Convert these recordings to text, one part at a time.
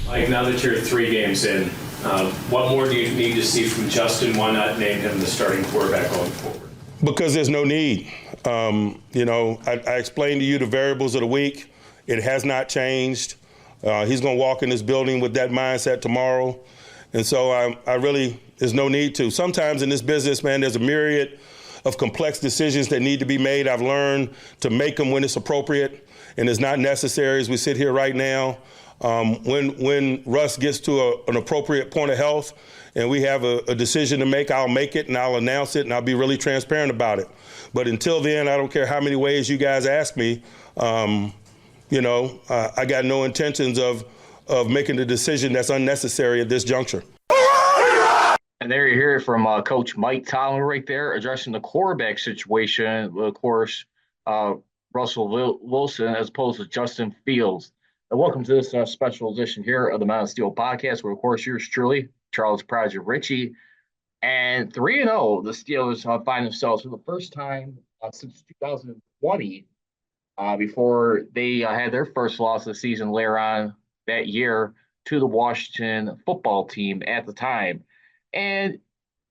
Mike, now that you're 3 games in, what more do you need to see from Justin? Why not name him the starting quarterback going forward? Because there's no need. I explained to you the variables of the week. It has not changed. He's going to walk in this building with that mindset tomorrow. And so there's no need to. Sometimes in this business, man, there's a myriad of complex decisions that need to be made. I've learned to make them when it's appropriate and it's not necessary as we sit here right now. When Russ gets to an appropriate point of health and we have a decision to make, I'll make it and I'll announce it and I'll be really transparent about it. But until then, I don't care how many ways you guys ask me, I got no intentions of making a decision that's unnecessary at this juncture. And there you hear it from Coach Mike Tomlin right there, addressing the quarterback situation. Of course, Russell Wilson as opposed to Justin Fields. And welcome to this special edition here of the Mountain Steel Podcast, where, of course, yours truly, Charles Prodigy Richey. And 3-0, the Steelers find themselves for the first time since 2020, before they had their first loss of the season later on that year to the Washington football team at the time. And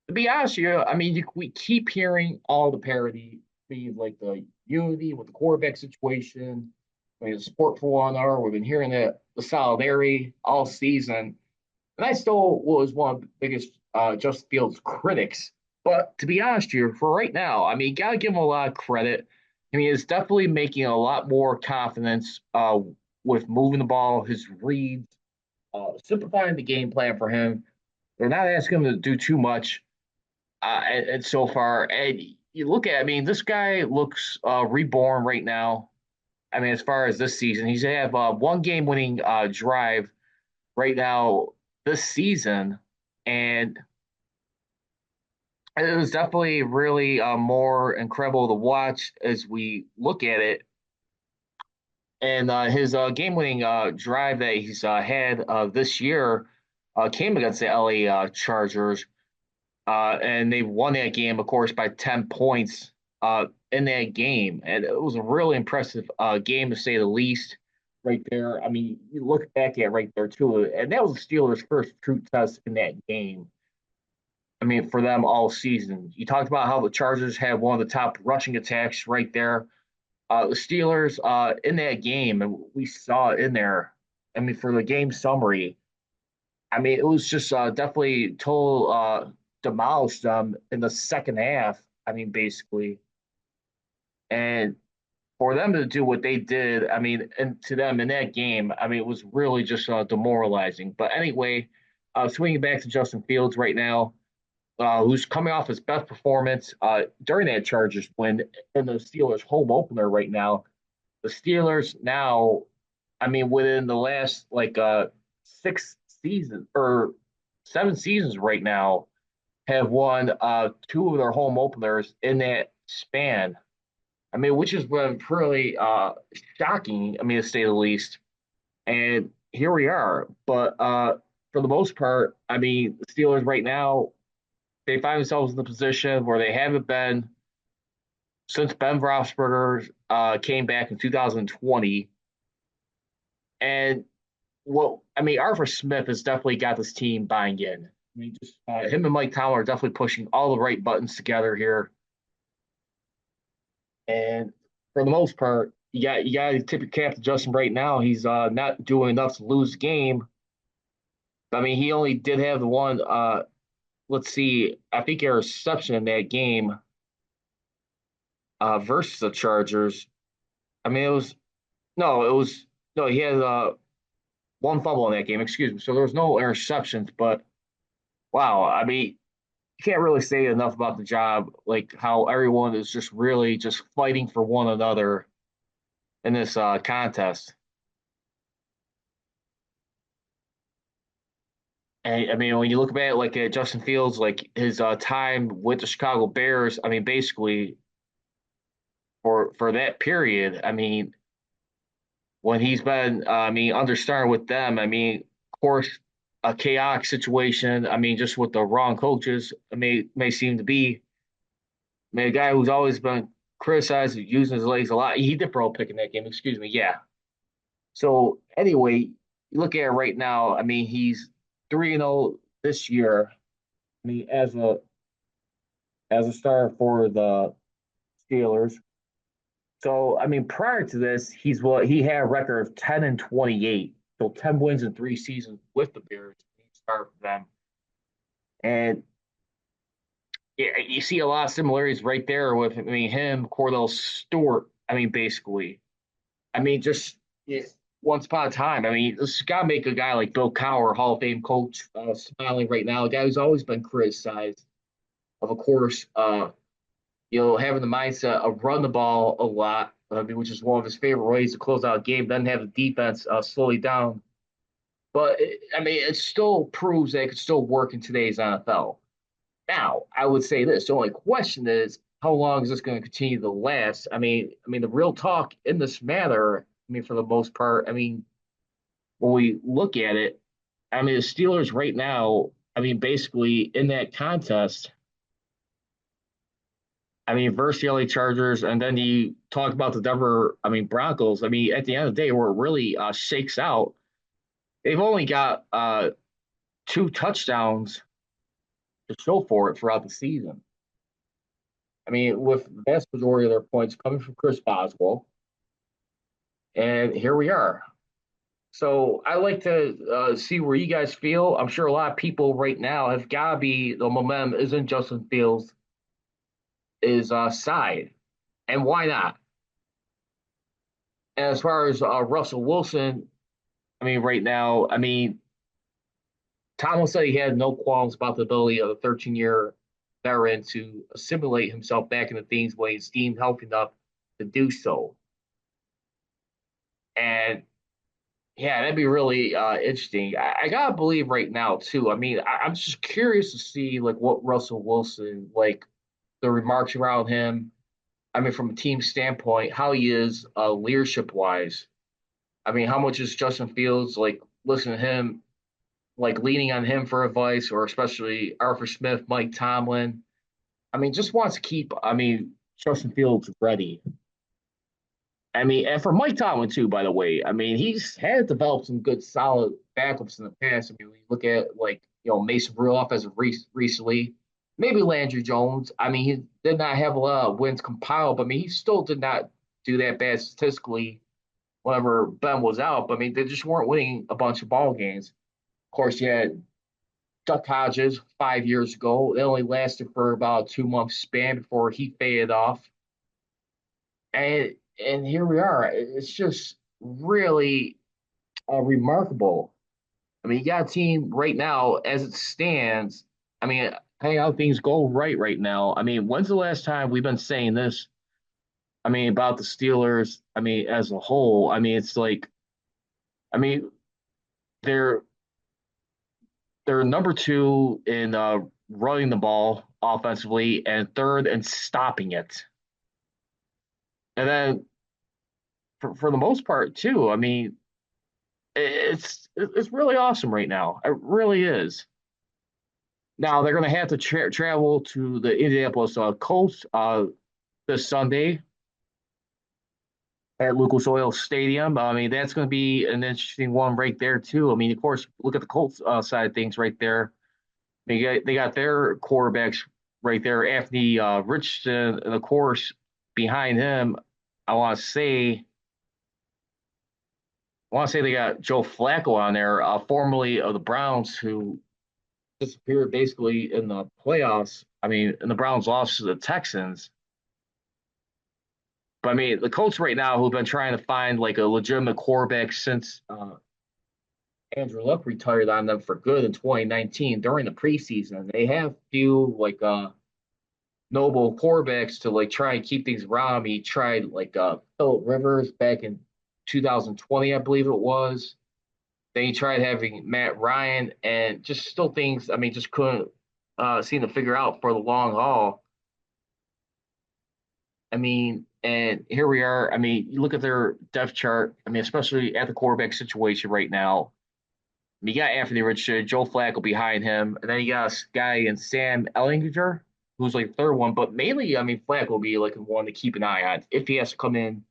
to be honest with you, I mean, we keep hearing all the parody, like the unity with the quarterback situation, the support for one another. We've been hearing the solidarity all season. And I still was one of the biggest Justin Fields critics. But to be honest with you, for right now, I mean, you got to give him a lot of credit. I mean, it's definitely making a lot more confidence with moving the ball, his reads, simplifying the game plan for him. They're not asking him to do too much and so far. And you look at, I mean, this guy looks reborn right now. I mean, as far as this season, he's going to have one game-winning drive right now this season. And it was definitely really more incredible to watch as we look at it. And his game-winning drive that he's had this year came against the LA Chargers. And they won that game, of course, by 10 points in that game. And it was a really impressive game, to say the least, right there. I mean, you look back at right there, too. And that was the Steelers' first true test in that game. I mean, for them all season. You talked about how the Chargers had one of the top rushing attacks right there. The Steelers in that game, and we saw it in there. I mean, for the game summary, I mean, it was just definitely total demolished them in the second half. I mean, basically. And for them to do what they did, I mean, and to them in that game, I mean, it was really just demoralizing. But anyway, swinging back to Justin Fields right now, who's coming off his best performance during that Chargers win in the Steelers' home opener right now. The Steelers now, I mean, within the last 6 seasons or 7 seasons right now, have won 2 of their home openers in that span. I mean, which has been pretty shocking, I mean, to say the least. And here we are. But for the most part, I mean, the Steelers right now, they find themselves in the position where they haven't been since Ben Roethlisberger came back in 2020. And Arthur Smith has definitely got this team buying in. I mean, just him and Mike Tomlin are definitely pushing all the right buttons together here. And for the most part, you got to tip your cap to Justin right now. He's not doing enough to lose the game. I mean, he only did have the one. Let's see. I think a reception in that game versus the Chargers. I mean, he had one fumble in that game. Excuse me. So there was no interceptions, but wow. I mean, you can't really say enough about the job, like how everyone is just really just fighting for one another in this contest. And I mean, when you look back at Justin Fields, like his time with the Chicago Bears, I mean, basically for that period, I mean, when he's been, understar with them, I mean, of course, a chaotic situation. I mean, just with the wrong coaches, may seem to be. I mean, a guy who's always been criticized for using his legs a lot. He did throw a pick in that game. Excuse me. Yeah. So anyway, you look at it right now. I mean, he's 3-0 this year. I mean, as a starter for the Steelers. So I mean, prior to this, he had a record of 10-28. So 10 wins in 3 seasons with the Bears. He started for them, and yeah, you see a lot of similarities right there with him, Cordell Stewart. I mean, basically, I mean, just yeah, once upon a time. I mean, this got to make a guy like Bill Cowher, Hall of Fame coach, smiling right now. A guy who's always been criticized, of course, having the mindset of run the ball a lot, I mean, which is one of his favorite ways to close out a game. Doesn't have the defense slow you down, but I mean, it still proves that it could still work in today's NFL. Now, I would say this: the only question is, how long is this going to continue to last? I mean, the real talk in this matter. I mean, for the most part, I mean, when we look at it, I mean, the Steelers right now. I mean, basically in that contest. I mean, versus the LA Chargers, and then you talk about the Denver, I mean, Broncos. I mean, at the end of the day, where it really shakes out, they've only got 2 touchdowns to show for it throughout the season. I mean, with the vast majority of their points coming from Chris Boswell, and here we are. So I like to see where you guys feel. I'm sure a lot of people right now have got to be the momentum isn't Justin Fields' is side, and why not? And as far as Russell Wilson, I mean, right now, I mean, Tomlin said he had no qualms about the ability of a 13-year veteran to assimilate himself back into things when he's deemed healthy enough to do so. And yeah, that'd be really interesting. I gotta believe right now too. I mean, I'm just curious to see like what Russell Wilson, like the remarks around him. I mean, from a team standpoint, how he is leadership wise. I mean, how much is Justin Fields like listen to him, like leaning on him for advice, or especially Arthur Smith, Mike Tomlin. I mean, just wants to keep, I mean, Justin Fields ready. I mean, and for Mike Tomlin too, by the way. I mean, he's had developed some good, solid backups in the past. I mean, when you look at like Mason Rudolph as of recently, maybe Landry Jones. I mean, he did not have a lot of wins compiled, but I mean, he still did not do that bad statistically whenever Ben was out. But I mean, they just weren't winning a bunch of ball games. Of course, you had Duck Hodges 5 years ago. It only lasted for about a 2 month span before he faded off. And and here we are. It's just really remarkable. I mean, you got a team right now as it stands. I mean, hey, how things go right now. I mean, when's the last time we've been saying this? I mean, about the Steelers. I mean, as a whole. I mean, it's like, I mean, they're they're number two in running the ball offensively and third in stopping it. And then for the most part too, I mean, it's really awesome right now. It really is. Now they're going to have to travel to the Indianapolis Colts this Sunday at Lucas Oil Stadium. I mean, that's going to be an interesting one right there too. I mean, of course, look at the Colts side of things right there. They got their quarterbacks right there. Anthony Richardson, and of course, behind him, I want to say they got Joe Flacco on there, formerly of the Browns, who disappeared basically in the playoffs. I mean, and the Browns lost to the Texans. But I mean, the Colts right now, who've been trying to find like a legitimate quarterback since Andrew Luck retired on them for good in 2019 during the preseason. They have few like noble quarterbacks to like try and keep things around. He tried like Philip Rivers back in 2020, I believe it was. Then he tried having Matt Ryan, and just still things. I mean, just couldn't seem to figure out for the long haul. I mean, and here we are. I mean, you look at their depth chart. I mean, especially at the quarterback situation right now. I mean, you got Anthony Richardson, Joe Flacco behind him, and then you got a guy in Sam Ellinger, who's like the third one. But mainly, I mean, Flacco will be like one to keep an eye on if he has to come in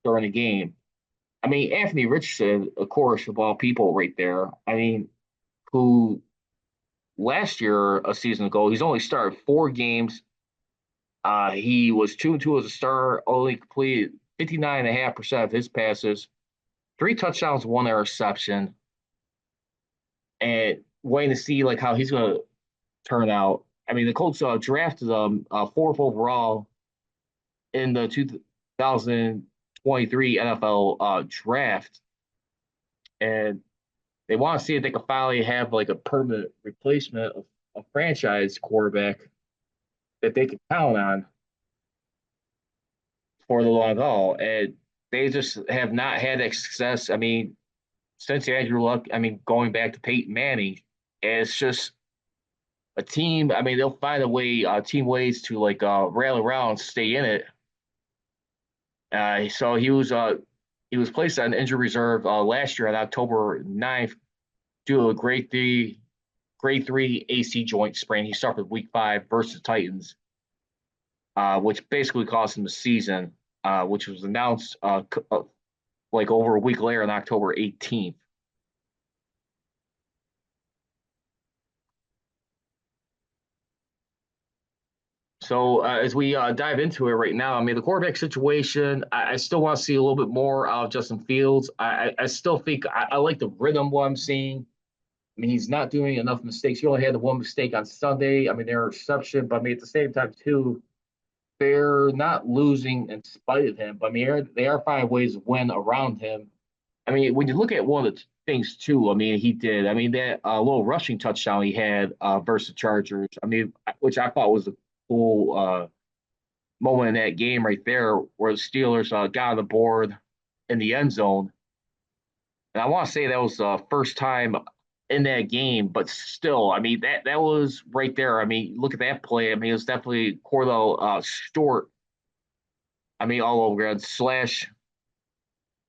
during the game. I mean, Anthony Richardson, of course, of all people, right there. I mean, who last year, a season ago, he's only started 4 games. He was 2-2 as a starter, only completed 59.5% of his passes, 3 touchdowns, 1 interception, and waiting to see like how he's going to turn out. I mean, the Colts drafted him fourth overall in the 2023 NFL draft, and they want to see if they can finally have like a permanent replacement of a franchise quarterback that they can count on for the long haul. And they just have not had that success. I mean, since Andrew Luck, I mean, going back to Peyton Manning, it's just a team. I mean, they'll find a way, team ways to like rally around, stay in it. So he was placed on injury reserve last year on October 9th due to a grade 3 AC joint sprain. He suffered week 5 versus Titans, which basically cost him the season, which was announced like over a week later on October 18th. So as we dive into it right now, I mean, the quarterback situation, I still want to see a little bit more of Justin Fields. I still think I like the rhythm what I'm seeing. I mean, he's not doing enough mistakes. He only had the one mistake on Sunday. I mean, they're interception, but I mean, at the same time, too, they're not losing in spite of him. But I mean, they are finding ways to win around him. I mean, when you look at one of the things too, I mean, he did. I mean, that little rushing touchdown he had versus the Chargers. I mean, which I thought was a cool moment in that game right there, where the Steelers got on the board in the end zone. And I want to say that was the first time in that game, but still, I mean, that was right there. I mean, look at that play. I mean, it was definitely Cordell Stewart. I mean, all over again, slash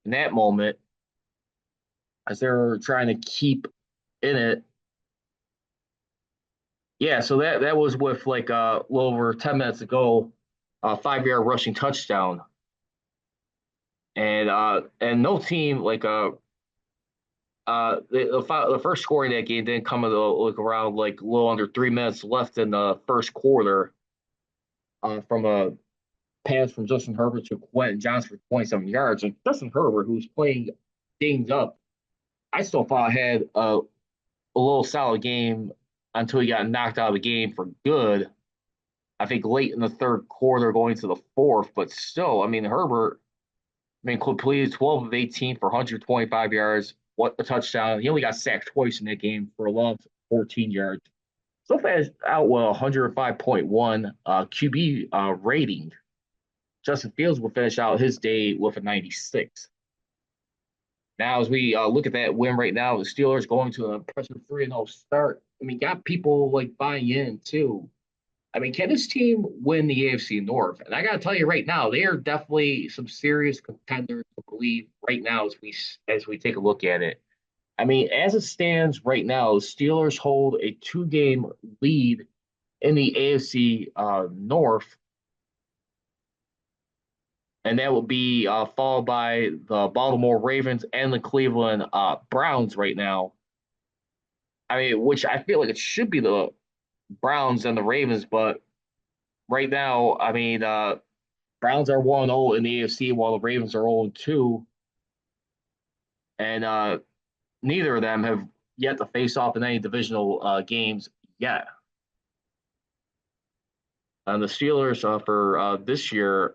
in that moment as they were trying to keep in it. Yeah, so that was with like a little over 10 minutes ago, a 5 yard rushing touchdown. And no team like the first score in that game didn't come at like around like a little under 3 minutes left in the first quarter from a pass from Justin Herbert to Quentin Johnson for 27 yards. And Justin Herbert, who's playing things up, I still thought had a little solid game until he got knocked out of the game for good. I think late in the third quarter, going to the fourth, but still, I mean, Herbert, I mean, completed 12 of 18 for 125 yards, what a touchdown. He only got sacked twice in that game for a loss of 14 yards. So fast out with 105.1 QB rating. Justin Fields will finish out his day with a 96. Now, as we look at that win right now, the Steelers going to an impressive 3-0 start. I mean, got people like buying in too. I mean, can this team win the AFC North? And I got to tell you right now, they are definitely some serious contenders to believe right now as we take a look at it. I mean, as it stands right now, the Steelers hold a 2-game lead in the AFC North, and that will be followed by the Baltimore Ravens and the Cleveland Browns right now. I mean, which I feel like it should be the Browns and the Ravens, but right now, I mean, Browns are 1-0 in the AFC while the Ravens are 0-2, and neither of them have yet to face off in any divisional games yet. And the Steelers for this year,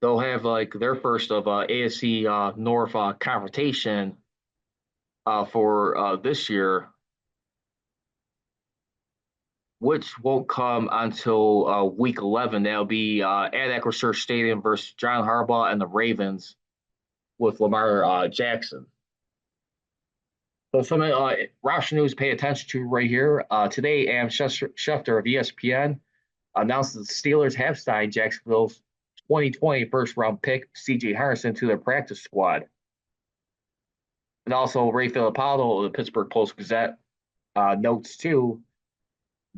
they'll have like their first of AFC North confrontation for this year, which won't come until week 11. That'll be at Acrisure Stadium versus John Harbaugh and the Ravens with Lamar Jackson. So some roster news to pay attention to right here. Today, Am Schefter of ESPN announced that the Steelers have signed Jacksonville's 2020 first-round pick, C.J. Henderson, to their practice squad. And also, Ray Filippo of the Pittsburgh Post-Gazette notes, too,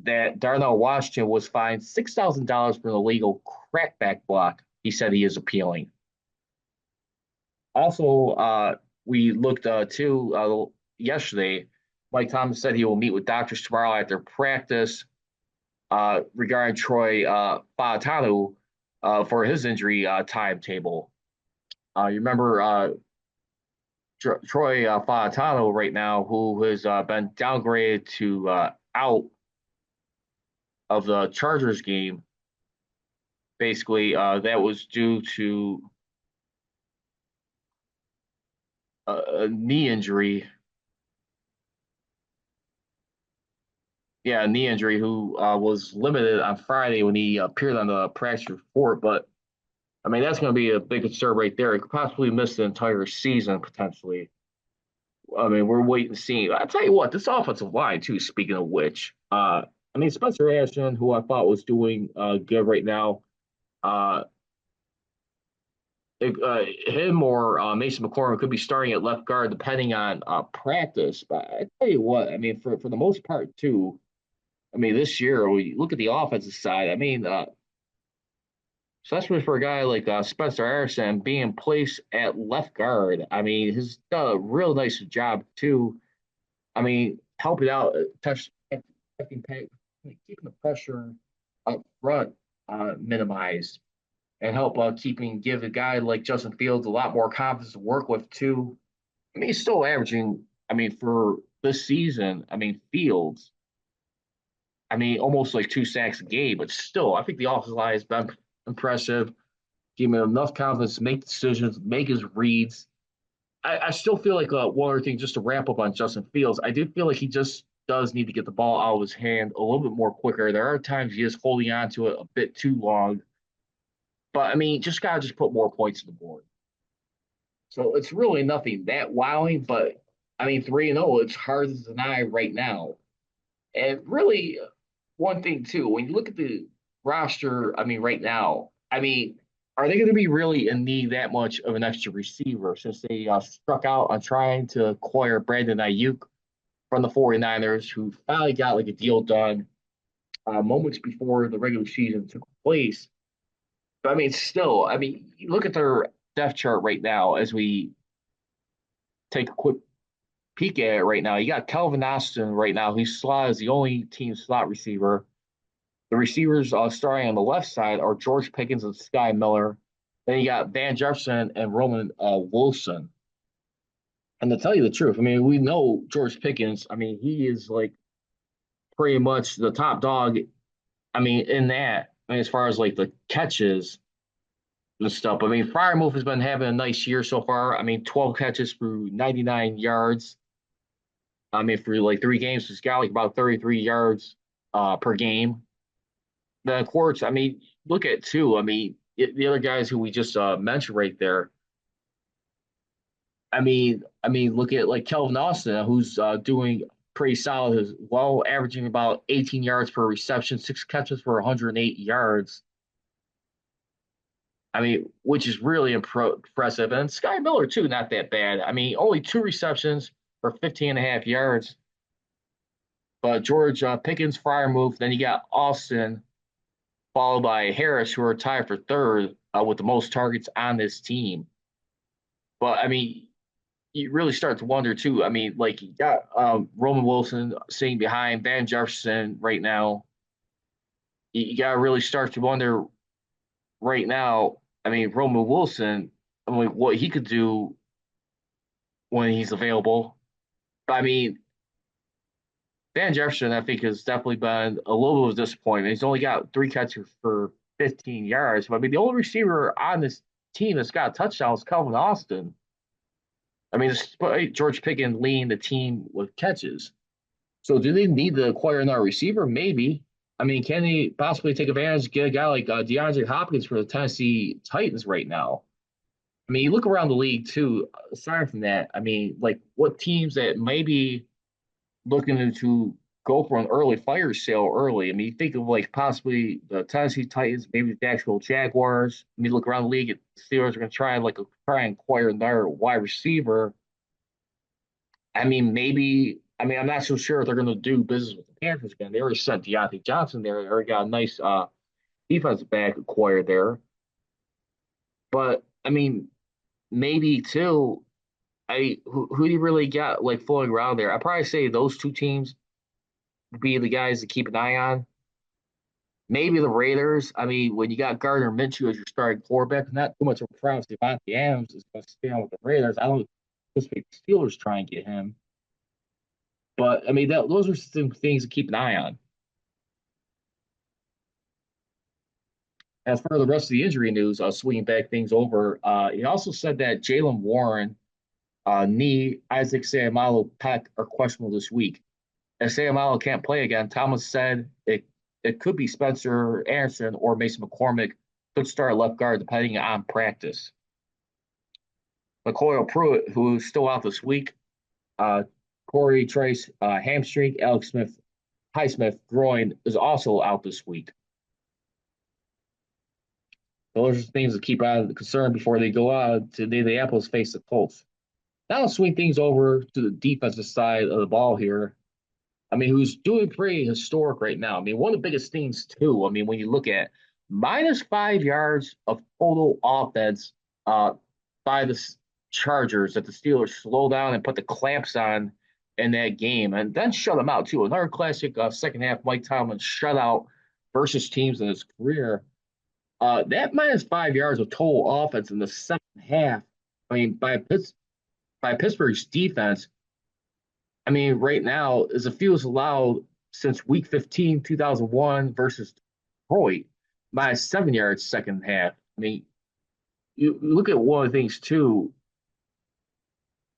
that Darnell Washington was fined $6,000 for an illegal crackback block he said he is appealing. Also, we looked too yesterday. Mike Tomlin said he will meet with doctors tomorrow after practice regarding Troy Fautanu for his injury timetable. You remember Troy Fautanu right now, who has been downgraded to out of the Chargers game. Basically, that was due to a knee injury. Yeah, a knee injury. Who was limited on Friday when he appeared on the practice report. But I mean, that's going to be a big concern right there. He could possibly miss the entire season potentially. I mean, we're waiting to see. I tell you what, this offensive line too. Speaking of which, I mean Spencer Ashton, who I thought was doing good right now, uh, him or Mason McCormick could be starting at left guard depending on practice. But I tell you what, I mean for the most part too. I mean this year, we look at the offensive side. I mean, especially for a guy like Spencer Harrison being placed at left guard. I mean, he's done a real nice job too. I mean, helping out, keeping the pressure up front minimized, and help give a guy like Justin Fields a lot more confidence to work with too. I mean, he's still averaging. I mean, for this season, I mean Fields. I mean, almost like 2 sacks a game, but still, I think the offensive line has been impressive. Give him enough confidence to make decisions, make his reads. I still feel like one other thing, just to wrap up on Justin Fields, I do feel like he just does need to get the ball out of his hand a little bit more quicker. There are times he is holding on to it a bit too long, but I mean, just gotta just put more points on the board. So it's really nothing that wowing, but I mean, 3-0, it's hard to deny right now. And really, one thing too, when you look at the roster, I mean, right now, I mean, are they going to be really in need that much of an extra receiver since they struck out on trying to acquire Brandon Ayuk from the 49ers, who finally got like a deal done moments before the regular season took place? But I mean, still, I mean, you look at their depth chart right now as we take a quick peek at it right now. You got Calvin Austin right now. He's slot is the only team slot receiver. The receivers starting on the left side are George Pickens and Sky Miller. Then you got Van Jefferson and Roman Wilson. And to tell you the truth, I mean, we know George Pickens. I mean, he is like pretty much the top dog. I mean, in that, I mean, as far as like the catches and stuff. I mean, Firemouth has been having a nice year so far. I mean, 12 catches for 99 yards. I mean, for like 3 games, he's got like about 33 yards per game. The courts, I mean, look at too. I mean, the other guys who we just mentioned right there. I mean, look at like Kelvin Austin, who's doing pretty solid as well, averaging about 18 yards per reception, 6 catches for 108 yards. I mean, which is really impressive. And Sky Miller too, not that bad. I mean, only 2 receptions for 15 and a half yards. But George Pickens, fire move. Then you got Austin, followed by Harris, who are tied for third with the most targets on this team. But I mean, you really start to wonder too. I mean, like you got Roman Wilson sitting behind Van Jefferson right now. You got to really start to wonder right now. I mean, Roman Wilson, I mean, what he could do when he's available. But I mean, Van Jefferson, I think, has definitely been a little bit of a disappointment. He's only got 3 catches for 15 yards. But I mean, the only receiver on this team that's got a touchdown is Calvin Austin. I mean, despite George Pickens leading the team with catches. So do they need to acquire another receiver? Maybe. I mean, can they possibly take advantage, get a guy like DeAndre Hopkins for the Tennessee Titans right now? I mean, you look around the league too. Aside from that, I mean, like what teams that maybe looking to go for an early fire sale early. I mean, you think of like possibly the Tennessee Titans, maybe the Jacksonville Jaguars. I mean, look around the league, the Steelers are going to try and acquire another wide receiver. I mean, maybe. I mean, I'm not so sure if they're going to do business with the Panthers again. They already sent Deontay Johnson there. They already got a nice defensive back acquired there. But I mean, maybe too. Who do you really got like floating around there? I probably say those two teams would be the guys to keep an eye on. Maybe the Raiders. I mean, when you got Gardner Minshew as your starting quarterback, not too much of a problem. Devontae Adams is going to stay on with the Raiders. I don't anticipate the Steelers try and get him. But I mean, those are some things to keep an eye on. As for the rest of the injury news, swinging back things over, he also said that Jalen Warren, knee, Isaac Seumalo, Peck are questionable this week. If Seumalo can't play again, Thomas said it could be Spencer Anderson or Mason McCormick could start left guard depending on practice. McCoy Pruitt, who's still out this week, uh, Corey Trice, hamstring, Alex Smith, Highsmith, groin is also out this week. Those are things to keep out of the concern before they go out to Indianapolis face the Colts. Now I'll swing things over to the defensive side of the ball here. I mean, who's doing pretty historic right now. I mean, one of the biggest things, too, I mean, when you look at -5 yards of total offense by the Chargers that the Steelers slow down and put the clamps on in that game and then shut them out, too. Another classic second half Mike Tomlin shutout versus teams in his career. That -5 yards of total offense in the second half, I mean, by Pittsburgh's defense, I mean, right now is the fewest allowed since Week 15, 2001 versus Detroit, -7 yards second half. I mean, you look at one of the things too.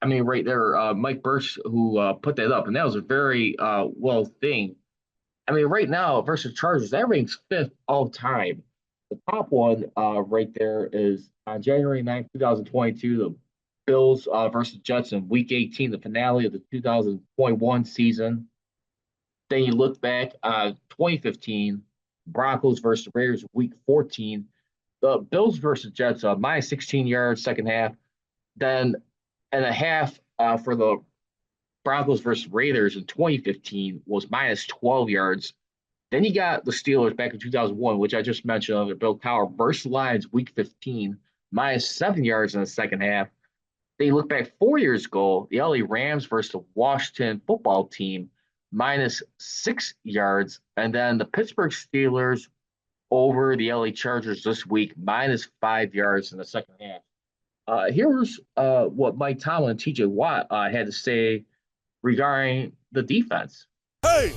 I mean, right there, Mike Birch, who put that up, and that was a very well thing. I mean, right now versus Chargers, that ranks fifth all time. The top one right there is on January 9th, 2022, the Bills versus Jets in Week 18, the finale of the 2021 season. Then you look back 2015, Broncos versus Raiders, Week 14. The Bills versus Jets, -16 yards second half. Then and a half for the Broncos versus Raiders in 2015 was -12 yards. Then you got the Steelers back in 2001, which I just mentioned under Bill Cowher versus Lions Week 15, -7 yards in the second half. Then you look back 4 years ago, the LA Rams versus the Washington football team, -6 yards. And then the Pittsburgh Steelers over the LA Chargers this week, -5 yards in the second half. Here's what Mike Tomlin and T.J. Watt had to say regarding the defense. Hey,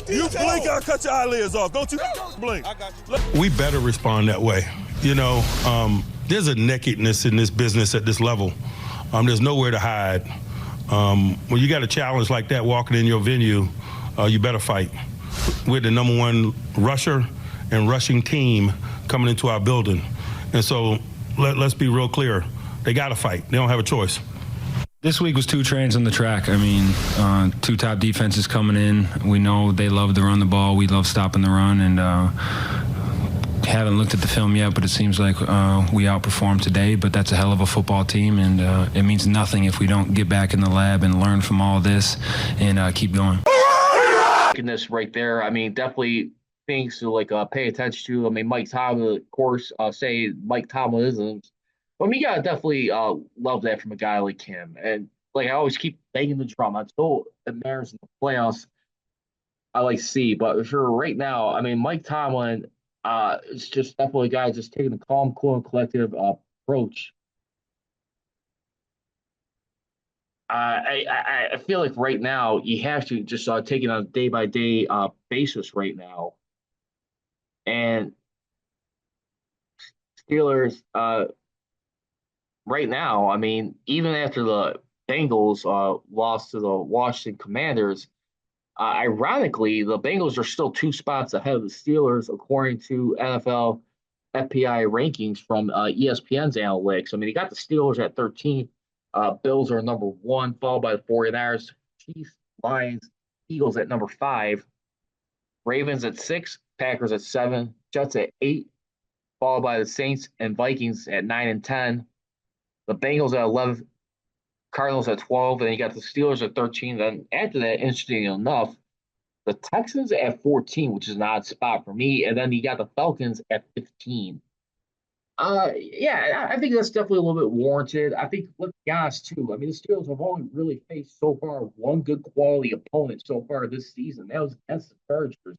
you blink, I'll cut your eyelids off. Don't you blink. We better respond that way. You know, there's a nakedness in this business at this level. There's nowhere to hide. When you got a challenge like that walking in your venue, you better fight. We're the number one rusher and rushing team coming into our building. And so let's be real clear. They got to fight. They don't have a choice. This week was two trains on the track. I mean, two top defenses coming in. We know they love to run the ball. We love stopping the run. And haven't looked at the film yet, but it seems like we outperformed today. But that's a hell of a football team, and it means nothing if we don't get back in the lab and learn from all this and keep going. This right there, I mean, definitely things to like pay attention to. I mean, Mike Tomlin, of course, say Mike Tomlinisms. But we gotta definitely love that from a guy like him. And like I always keep banging the drum. Until it matters in the playoffs, I like to see. But for right now, I mean, Mike Tomlin is just definitely a guy just taking a calm, cool, and collective approach. I feel like right now you have to just take it on a day by day basis right now. And Steelers right now, I mean, even after the Bengals lost to the Washington Commanders, ironically, the Bengals are still 2 spots ahead of the Steelers, according to NFL FPI rankings from ESPN's analytics. I mean, you got the Steelers at 13. Bills are number 1, followed by the 49ers, Chiefs, Lions, Eagles at number 5, Ravens at 6, Packers at 7, Jets at 8, followed by the Saints and Vikings at 9 and 10. The Bengals at 11, Cardinals at 12, and you got the Steelers at 13. Then after that, interesting enough, the Texans at 14, which is an odd spot for me, and then you got the Falcons at 15. Yeah, I think that's definitely a little bit warranted. I think, let's be honest, too. I mean, the Steelers have only really faced so far one good quality opponent so far this season. That was against the Chargers.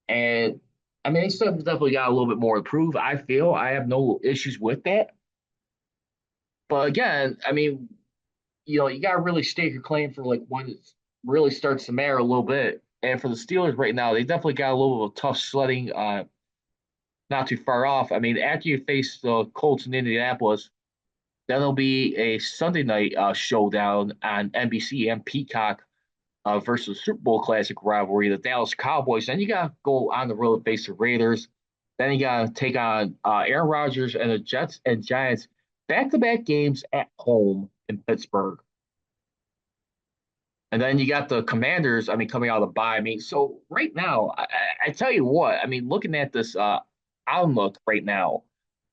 And I mean, they still definitely got a little bit more to prove. I feel I have no issues with that. But again, I mean, you got to really stake your claim for like when it really starts to matter a little bit. And for the Steelers right now, they definitely got a little bit of tough sledding, not too far off. I mean, after you face the Colts in Indianapolis, then there'll be a Sunday night showdown on NBC and Peacock versus Super Bowl classic rivalry, the Dallas Cowboys. Then you got to go on the road to face the Raiders. Then you got to take on Aaron Rodgers and the Jets and Giants back to back games at home in Pittsburgh. And then you got the Commanders, I mean, coming out of the bye. I mean, so right now, I tell you what, I mean, looking at this outlook right now,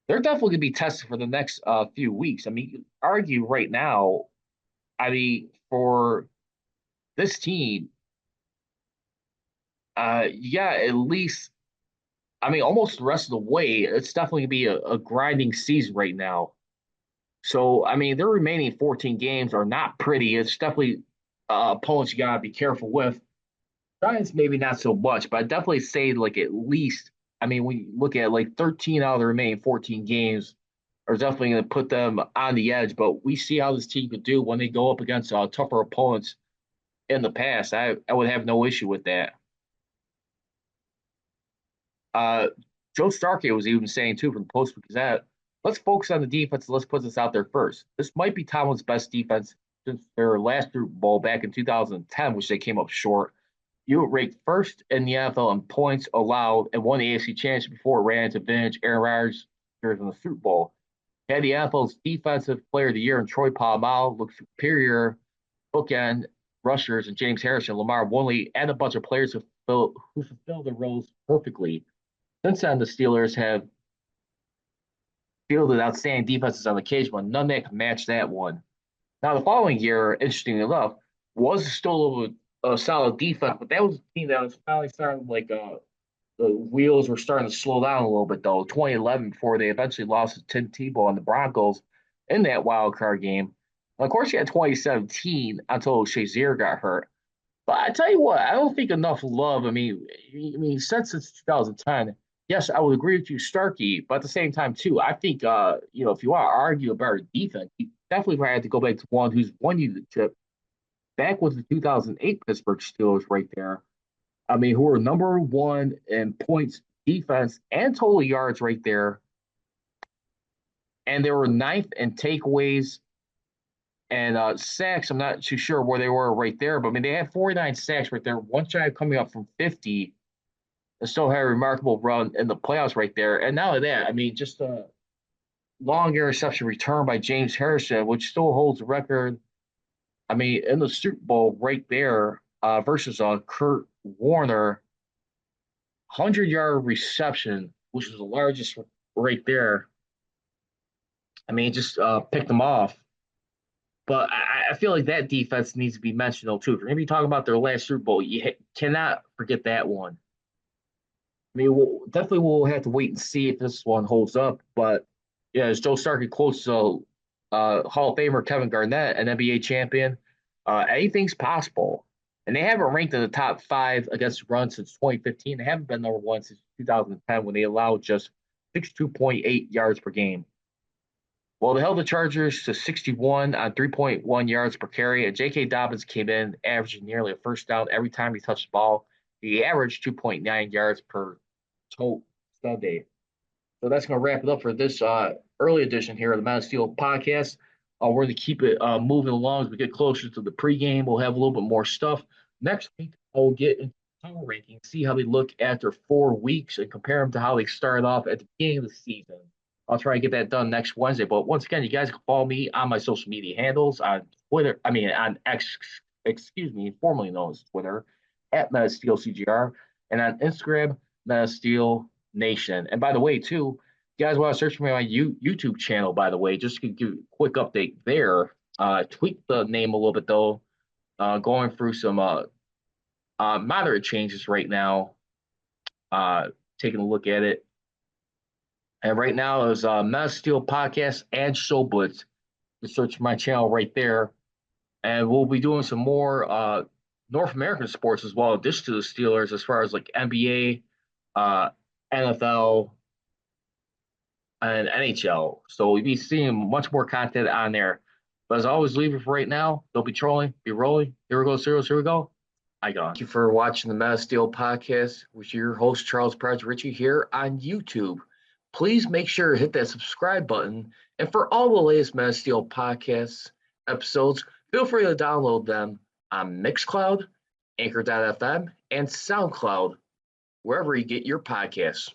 they're definitely going to be tested for the next few weeks. I mean, you could argue right now, I mean, for this team, you got at least, I mean, almost the rest of the way, it's definitely going to be a grinding season right now. So, I mean, their remaining 14 games are not pretty. It's definitely opponents you got to be careful with. Giants maybe not so much, but I definitely say like at least. I mean, when you look at like 13 out of the remaining 14 games, are definitely going to put them on the edge. But we see how this team could do when they go up against tougher opponents in the past. I would have no issue with that. Uh, Joe Starkey was even saying too from the Post Gazette, let's focus on the defense. Let's put this out there first. This might be Tomlin's best defense since their last Super Bowl back in 2010, which they came up short. You were ranked first in the NFL in points allowed and won the AFC Championship before it ran into vintage Aaron Rodgers in the Super Bowl. Had the NFL's Defensive Player of the Year and Troy Polamalu looked superior bookend rushers and James Harrison, Lamar Woodley, and a bunch of players who fulfill their roles perfectly. Since then, the Steelers have fielded outstanding defenses on occasion, but none that can match that one. Now, the following year, interestingly enough, was still a solid defense, but that was a team that was finally starting like the wheels were starting to slow down a little bit though. 2011 before they eventually lost to Tim Tebow and the Broncos in that wild card game. And of course, you had 2017 until Shazier got hurt. But I tell you what, I don't think enough love. I mean, since 2010, yes, I would agree with you, Starkey. But at the same time, too, I think if you want to argue about defense, you definitely have to go back to one who's won you the chip back with the 2008 Pittsburgh Steelers right there. I mean, who were number one in points, defense, and total yards right there. And they were ninth in takeaways and sacks. I'm not too sure where they were right there, but I mean, they had 49 sacks right there, one shy of coming up from 50, and still had a remarkable run in the playoffs right there. And not only that, I mean, just a long interception return by James Harrison, which still holds the record. I mean, in the Super Bowl right there versus Kurt Warner, 100-yard reception, which was the largest right there. I mean, just picked them off. But I feel like that defense needs to be mentioned, though, too. If you're going to be talking about their last Super Bowl, you cannot forget that one. I mean, we'll have to wait and see if this one holds up. But, yeah, as Joe Starkey quotes Hall of Famer Kevin Garnett, an NBA champion, anything's possible. And they haven't ranked in the top 5 against the run since 2015. They haven't been number 1 since 2010 when they allowed just 62.8 yards per game. Well, they held the Chargers to 61 on 3.1 yards per carry, and J.K. Dobbins came in averaging nearly a first down every time he touched the ball. He averaged 2.9 yards per total Sunday. So that's going to wrap it up for this early edition here of the Man of Steel podcast. We're going to keep it moving along as we get closer to the pregame. We'll have a little bit more stuff. Next week, we'll get into power rankings, see how they look after 4 weeks, and compare them to how they started off at the beginning of the season. I'll try and get that done next Wednesday. But once again, you guys can follow me on my social media handles on Twitter. I mean, on X, formerly known as Twitter, at MetaSteelCGR, and on Instagram, MetaSteelNation. And by the way, too, you guys want to search for me on my YouTube channel, by the way, just to give you a quick update there. Tweak the name a little bit, though. Going through some moderate changes right now. Taking a look at it. And right now is Mass Steel Podcast and Show Blitz. You search my channel right there. And we'll be doing some more North American sports as well, in addition to the Steelers, as far as like NBA, NFL, and NHL. So we'll be seeing much more content on there. But as I always leave it for right now, don't be trolling, be rolling. Here we go, serials, here we go. I got. Thank you for watching the Mass Steel Podcast with your host, Charles Prodigy Richey, here on YouTube. Please make sure to hit that subscribe button. And for all the latest Mass Steel Podcast episodes, feel free to download them on Mixcloud, Anchor.fm, and SoundCloud, wherever you get your podcasts.